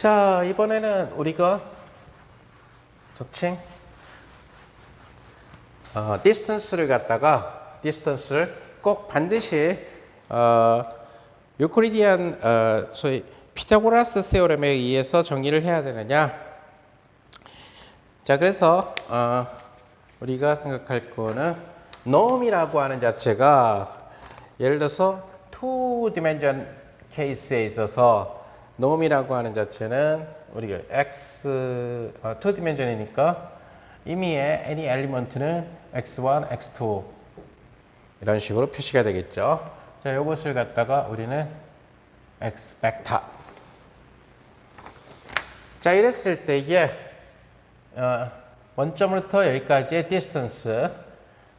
자, 이번에는 우리가 적칭 distance를 갖다가 distance를 꼭 반드시 유클리디안 소위 피타고라스 세오렘에 의해서 정의를 해야 되느냐. 자, 그래서 우리가 생각할 거는 norm이라고 하는 자체가 예를 들어서 two dimension 케이스에 있어서 norm이라고 하는 자체는 우리가 two dimension이니까 임의의 any element는 x1, x2 이런 식으로 표시가 되겠죠. 자, 이것을 갖다가 우리는 x 벡터. 자, 이랬을 때에 원점부터 여기까지의 distance,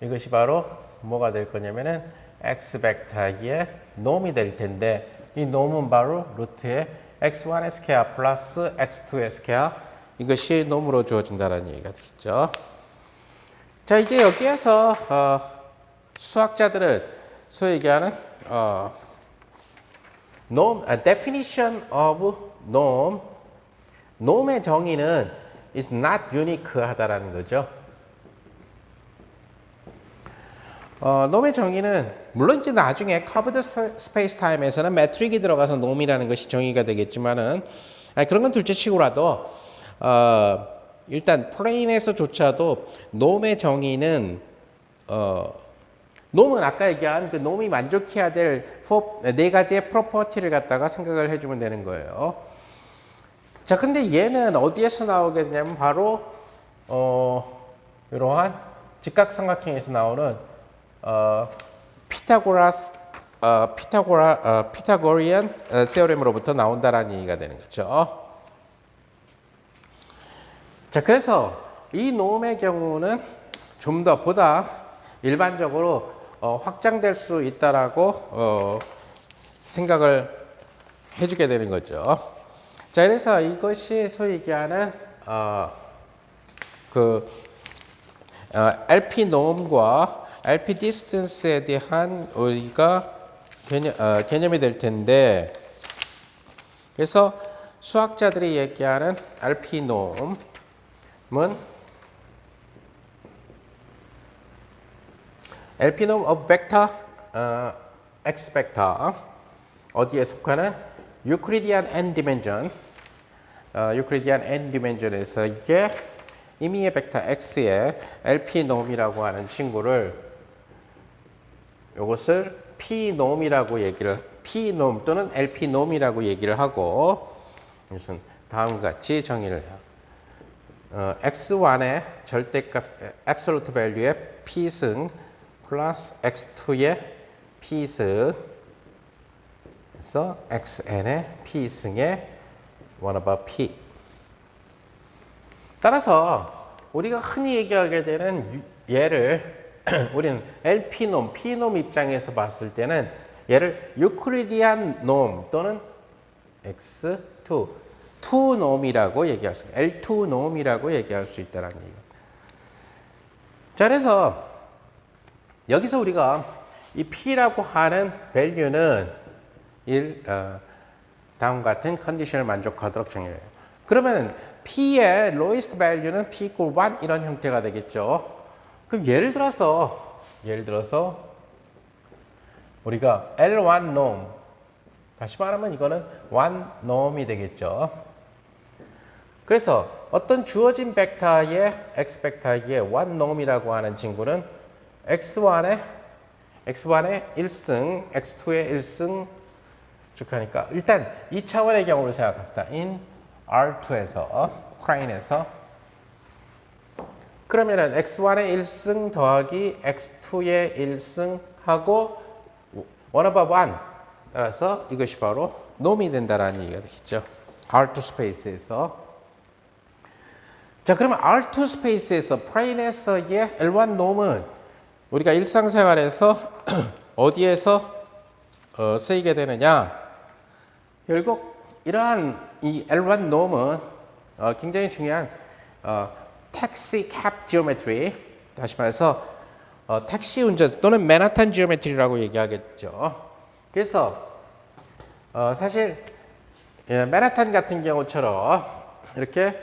이것이 바로 뭐가 될 거냐면은 x 벡터의 norm이 될 텐데, 이 norm은 바로 루트의 x1 s케어 플러스 x2 s케어, 이것이 norm으로 주어진다는 얘기가 되겠죠. 자, 이제 여기에서 수학자들은 소위 얘기하는 norm, definition of norm, norm의 정의는 is not unique 하다라는 거죠. norm의 정의는 물론 이제 나중에 커브드 스페이스 타임에서는 매트릭이 들어가서 norm이라는 것이 정의가 되겠지만은 그런 건 둘째치고라도 일단 플레인에서조차도 norm의 정의는 norm은 아까 얘기한 그 norm이 만족해야 될 네 가지의 프로퍼티를 갖다가 생각을 해주면 되는 거예요. 자, 근데 얘는 어디에서 나오게 되냐면 바로 이러한 직각삼각형에서 나오는 피타고리안 세오렘으로부터 나온다라는 얘기가 되는 거죠. 자, 그래서 이 norm의 경우는 좀 더 보다 일반적으로 확장될 수 있다라고 생각을 해주게 되는 거죠. 자, 그래서 이것이 소위 얘기하는 LP norm과 LP distance에 대한 우리가 개념이 될 텐데, 그래서 수학자들이 얘기하는 LP norm은 LP norm of vector x vector, 어디에 속하는 유클리디안 n dimension, 유클리디안 n dimension에서 이게 임의의 벡터 x의 LP norm이라고 하는 친구를, 이것을 P norm이라고 P norm 또는 LP norm이라고 얘기를 하고, 무슨 다음과 같이 정의를 해요. x1의 절대값 absolute value의 p승 플러스 x2의 p승, 그래서 xn의 p승의 1 over p. 따라서 우리가 흔히 얘기하게 되는 얘를 우리는 LP norm, P norm 입장에서 봤을 때는 얘를 유클리디안 norm 또는 x2, 2 norm이라고 얘기할 수 있어요. L2 norm이라고 얘기할 수 있다는 얘기입니다. 자, 그래서 여기서 우리가 이 P라고 하는 value는 다음과 같은 컨디션을 만족하도록 정의해요. 그러면 P의 lowest value는 P equal 1 이런 형태가 되겠죠. 그럼 예를 들어서 우리가 L1 norm, 다시 말하면 이거는 1 norm이 되겠죠. 그래서 어떤 주어진 벡터의 x 벡터의 1 norm이라고 하는 친구는 x1의 1승, x2의 1승 쭉 하니까 일단 2차원의 경우를 생각합니다. in R2에서, 크라인에서. 그러면은 x1의 1승 더하기 x2의 1승 하고 1 over 1. 따라서 이것이 바로 norm이 된다라는 얘기가 되겠죠. R2 스페이스에서. 자, 그러면 R2 스페이스에서 플레인에서의 L1 norm은 우리가 일상생활에서 어디에서 쓰이게 되느냐? 결국 이러한 이 L1 norm은 굉장히 중요한 택시 캡 지오메트리, 다시 말해서 택시 운전 또는 맨하탄 지오메트리라고 얘기하겠죠. 그래서 사실 예, 맨하탄 같은 경우처럼 이렇게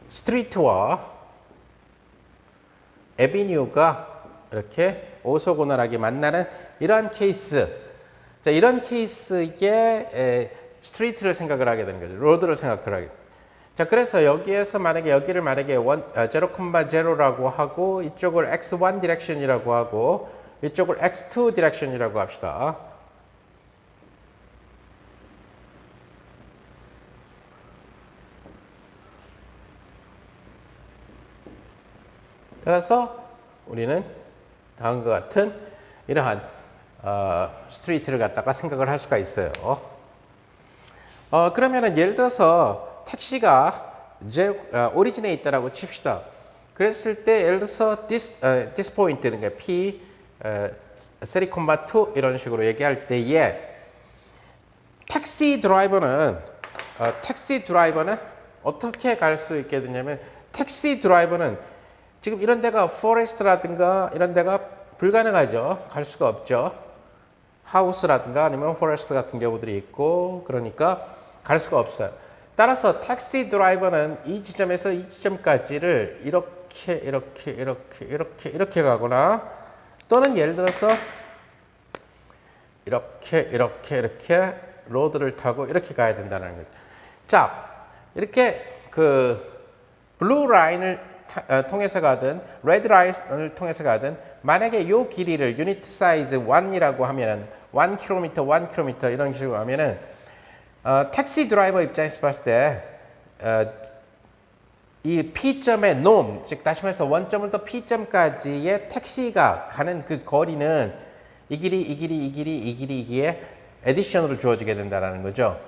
스트리트와 에비뉴가 이렇게 오소고널하게 만나는 이런 케이스. 자, 이런 케이스에 스트리트를 생각을 하게 되는 거죠. 로드를 생각을 하게. 자, 그래서 여기에서 만약에 여기를 만약에 0,0라고 하고 이쪽을 x1 디렉션이라고 하고 이쪽을 x2 디렉션이라고 합시다. 그래서 우리는 다음과 같은 이러한 스트리트를 갖다가 생각을 할 수가 있어요. 그러면은 예를 들어서 택시가 오리진에 있다라고 칩시다. 그랬을 때 예를 들어서 this point, 그러니까 P 3,2 이런 식으로 얘기할 때에 택시 드라이버는 어떻게 갈 수 있게 되냐면 택시 드라이버는 지금 이런 데가 포레스트라든가 이런 데가 불가능하죠. 갈 수가 없죠. 하우스라든가 아니면 포레스트 같은 경우들이 있고 그러니까 갈 수가 없어요. 따라서 택시 드라이버는 이 지점에서 이 지점까지를 이렇게 가거나 또는 예를 들어서 이렇게 로드를 타고 이렇게 가야 된다는 거죠. 자, 이렇게 그 블루 라인을 통해서 가든 레드 라인을 통해서 가든 만약에 이 길이를 유니트 사이즈 1이라고 하면은 1km 이런 식으로 하면은 택시 드라이버 입장에서 봤을 때 이 P점의 놈, 즉 다시 말해서 원점부터 P점까지의 택시가 가는 그 거리는 이 길이에 에디션으로 주어지게 된다는 거죠.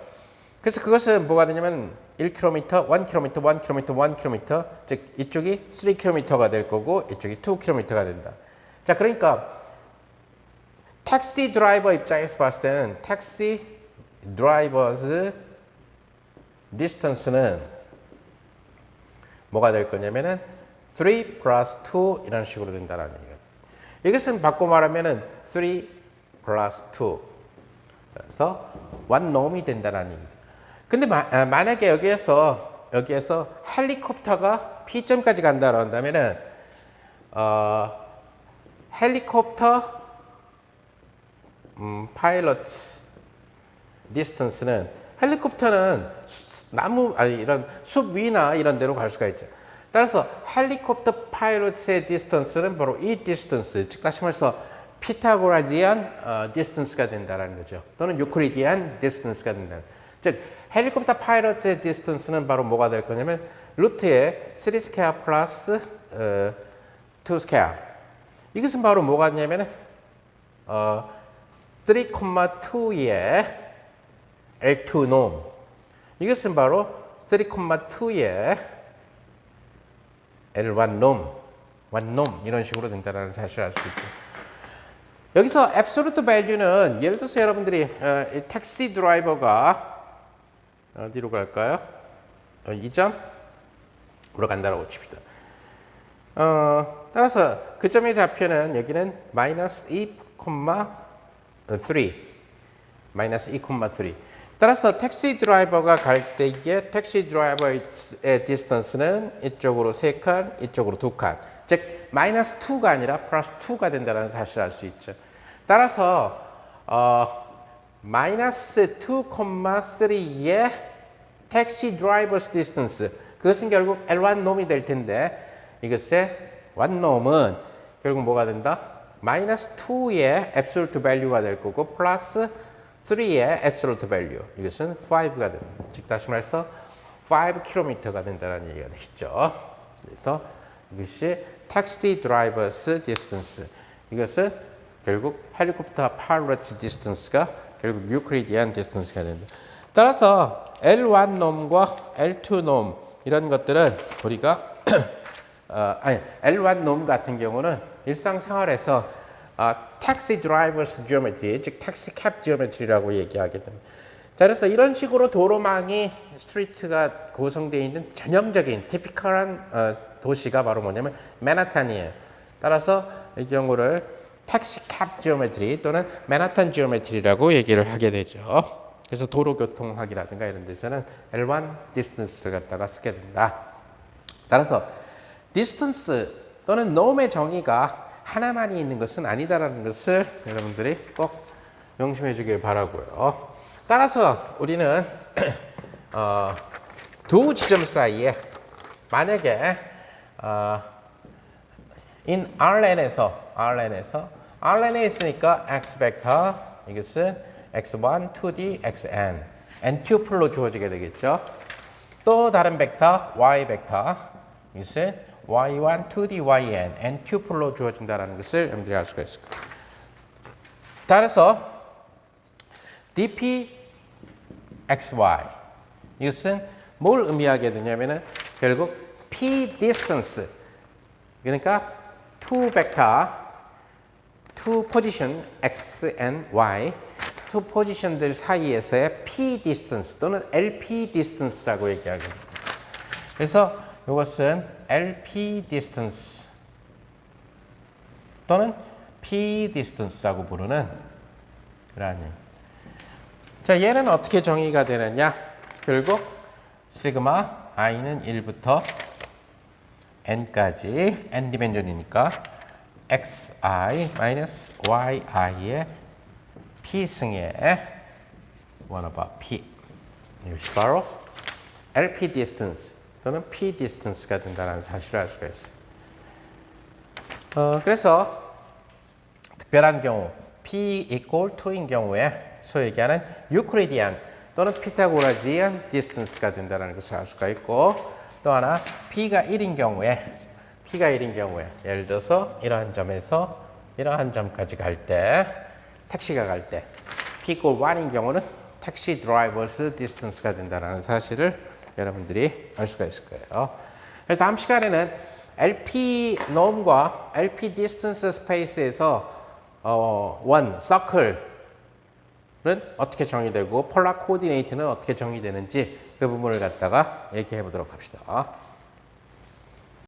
그래서 그것은 뭐가 되냐면 1km, 1km, 즉 이쪽이 3km가 될 거고 이쪽이 2km가 된다. 자, 그러니까 택시 드라이버 입장에서 봤을 때는 택시 드라이버스 디스턴스는 뭐가 될 거냐면은 3 플러스 2 이런 식으로 된다는 얘기예요. 이것은 바꿔 말하면은 3 플러스 2. 그래서 원놈이 된다는 얘기죠. 근데 만약에 여기에서 헬리콥터가 P점까지 간다고 한다면은 헬리콥터 파일럿 디스턴스는 헬리콥터는 이런 숲 위나 이런 데로 갈 수가 있죠. 따라서 헬리콥터 파일럿의 디스턴스는 바로 이 디스턴스, 즉 다시 말해서 피타고라지안 디스턴스가 된다는 거죠. 또는 유클리디안 디스턴스가 된다. 즉 헬리콥터 파일럿의 디스턴스는 바로 뭐가 될 거냐면 루트의 3 스퀘어 플러스 2 스퀘어. 이것은 바로 뭐가 되냐면 3,2의 L2 놈. 이것은 바로 3,2의 L1 놈, 원놈 이런 식으로 된다는 사실을 알 수 있죠. 여기서 absolute value는 예를 들어서 여러분들이 택시 드라이버가 어디로 갈까요? 2점으로 간다라고 칩시다. 따라서 그 점의 좌표는 여기는 마이너스 2,3 마이너스 2,3 따라서 택시 드라이버가 갈 때에 택시 드라이버의 디스턴스는 이쪽으로 3칸, 이쪽으로 2칸. 즉 마이너스 2가 아니라 플러스 2가 된다는 사실을 알 수 있죠. 따라서 마이너스 2,3의 택시 드라이버스 디스턴스, 그것은 결국 L1 놈이 될 텐데 이것의 1 놈은 결국 뭐가 된다? 마이너스 2의 absolute value가 될 거고 플러스 3의 absolute value, 이것은 5가 됩니다. 즉 다시 말해서 5km가 된다는 얘기가 되겠죠. 그래서 이것이 택시 드라이버스 디스턴스, 이것은 결국 헬리콥터 파일럿 디스턴스가 결국 유클리디안 디스턴스가 된다. 따라서 L1 놈과 L2 놈 이런 것들은 우리가 L1 놈 같은 경우는 일상생활에서 택시 드라이버스 지오메트리, 즉 택시 캡 지오메트리라고 얘기하게 됩니다. 자, 그래서 이런 식으로 도로망이 스트리트가 구성되어 있는 전형적인 티피컬한 도시가 바로 뭐냐면 맨하탄이에요. 따라서 이 경우를 택시 캡 지오메트리 또는 맨하탄 지오메트리라고 얘기를 하게 되죠. 그래서 도로교통학이라든가 이런 데서는 L1 distance를 갖다가 쓰게 된다. 따라서 distance 또는 norm의 정의가 하나만이 있는 것은 아니다라는 것을 여러분들이 꼭 명심해 주길 바라고요. 따라서 우리는 두 지점 사이에 만약에 in RNN에 있으니까 x 벡터 이것은 x1, 2d, xn n-튜플로 주어지게 되겠죠. 또 다른 벡터 y 벡터 이것은 y1, 2d, yn n-튜플로 주어진다는 것을 여러분들이 알 수가 있을 거예요. 따라서 dp xy 이것은 뭘 의미하게 되냐면은 결국 p distance 그러니까 two vector, two position x and y, two position들 사이에서의 p distance 또는 lp distance라고 얘기하거든요. 그래서 이것은 lp distance 또는 p distance라고 부르는 그러한 얘기. 자, 얘는 어떻게 정의가 되느냐? 결국 시그마 i는 1부터 n까지 n 디멘전이니까 xi 마이너스 yi의 p승의 1/p 이것이 바로 lp distance 또는 p distance가 된다는 사실을 알 수가 있어요. 그래서 특별한 경우 p equal 2인 경우에 소위 얘기하는 유클리디안 또는 피타고라지안 디스턴스가 된다는 것을 알 수가 있고 또 하나 p가 1인 경우에 예를 들어서 이러한 점에서 이러한 점까지 갈 때 택시가 갈 때 p equal 1인 경우는 택시 드라이버스 디스턴스가 된다는 사실을 여러분들이 알 수가 있을 거예요. 그래서 다음 시간에는 LP norm과 LP distance space에서 one circle은 어떻게 정의되고 폴라 코디네이트는 어떻게 정의되는지 그 부분을 갖다가 얘기해 보도록 합시다.